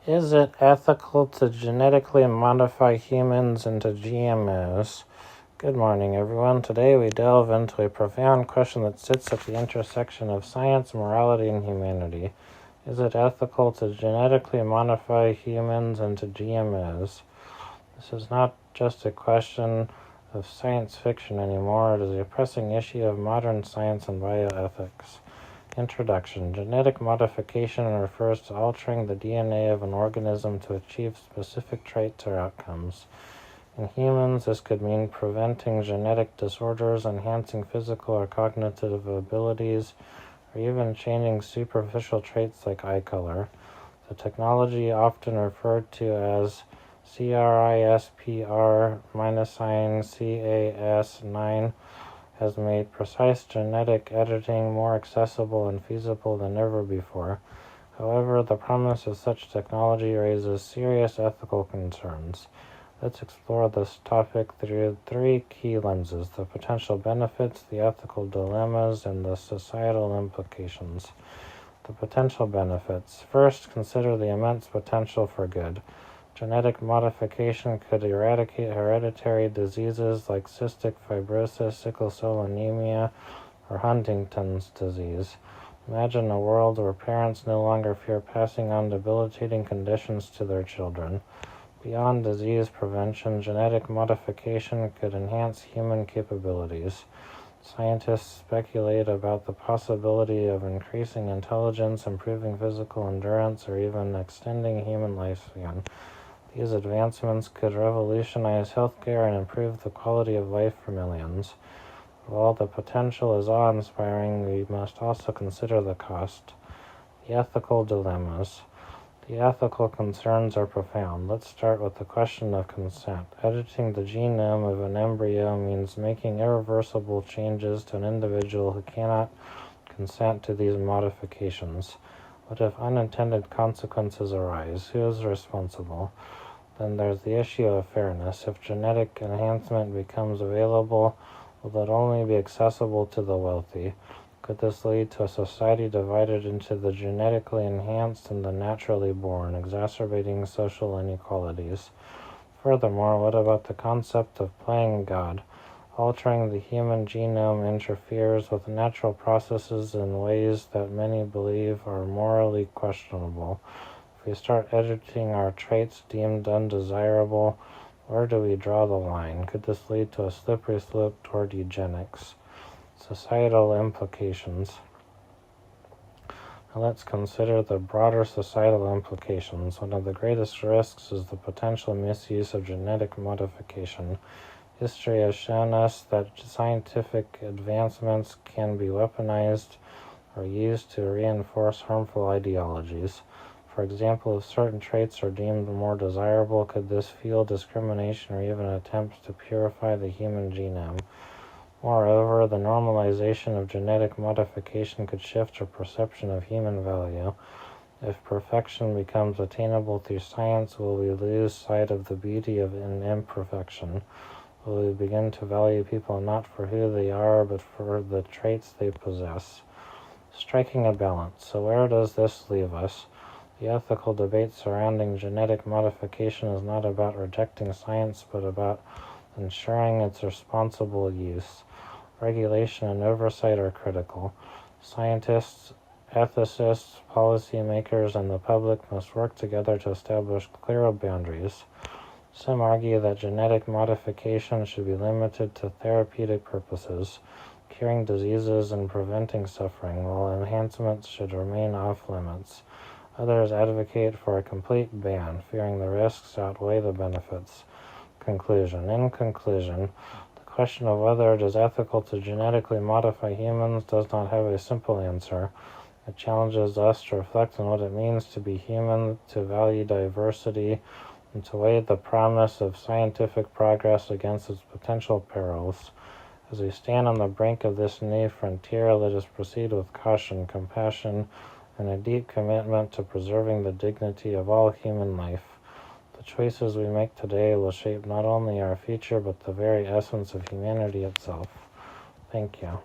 Is it ethical to genetically modify humans into GMOs? Good morning, everyone. Today we delve into a profound question that sits at the intersection of science, morality, and humanity. Is it ethical to genetically modify humans into GMOs? This is not just a question of science fiction anymore. It is a pressing issue of modern science and bioethics. Introduction. Genetic modification refers to altering the DNA of an organism to achieve specific traits or outcomes. In humans, this could mean preventing genetic disorders, enhancing physical or cognitive abilities, or even changing superficial traits like eye color. The technology, often referred to as CRISPR-Cas9, has made precise genetic editing more accessible and feasible than ever before. However, the promise of such technology raises serious ethical concerns. Let's explore this topic through three key lenses: the potential benefits, the ethical dilemmas, and the societal implications. The potential benefits. First, consider the immense potential for good. Genetic modification could eradicate hereditary diseases like cystic fibrosis, sickle cell anemia, or Huntington's disease. Imagine a world where parents no longer fear passing on debilitating conditions to their children. Beyond disease prevention, genetic modification could enhance human capabilities. Scientists speculate about the possibility of increasing intelligence, improving physical endurance, or even extending human lifespan. These advancements could revolutionize healthcare and improve the quality of life for millions. While the potential is awe-inspiring, we must also consider the cost. The ethical dilemmas. The ethical concerns are profound. Let's start with the question of consent. Editing the genome of an embryo means making irreversible changes to an individual who cannot consent to these modifications. What if unintended consequences arise? Who is responsible? Then there's the issue of fairness. If genetic enhancement becomes available, will it only be accessible to the wealthy? Could this lead to a society divided into the genetically enhanced and the naturally born, exacerbating social inequalities? Furthermore, what about the concept of playing God? Altering the human genome interferes with natural processes in ways that many believe are morally questionable. If we start editing our traits deemed undesirable, where do we draw the line? Could this lead to a slippery slope toward eugenics? Societal implications. Now let's consider the broader societal implications. One of the greatest risks is the potential misuse of genetic modification. History has shown us that scientific advancements can be weaponized or used to reinforce harmful ideologies. For example, if certain traits are deemed more desirable, could this fuel discrimination or even attempts to purify the human genome? Moreover, the normalization of genetic modification could shift our perception of human value. If perfection becomes attainable through science, will we lose sight of the beauty of an imperfection? Will we begin to value people not for who they are, but for the traits they possess? Striking a balance. So where does this leave us? The ethical debate surrounding genetic modification is not about rejecting science, but about ensuring its responsible use. Regulation and oversight are critical. Scientists, ethicists, policymakers, and the public must work together to establish clear boundaries. Some argue that genetic modification should be limited to therapeutic purposes, curing diseases and preventing suffering, while enhancements should remain off limits. Others advocate for a complete ban, fearing the risks outweigh the benefits. Conclusion. In conclusion, the question of whether it is ethical to genetically modify humans does not have a simple answer. It challenges us to reflect on what it means to be human, to value diversity, and to weigh the promise of scientific progress against its potential perils. As we stand on the brink of this new frontier, let us proceed with caution, compassion, and a deep commitment to preserving the dignity of all human life. The choices we make today will shape not only our future, but the very essence of humanity itself. Thank you.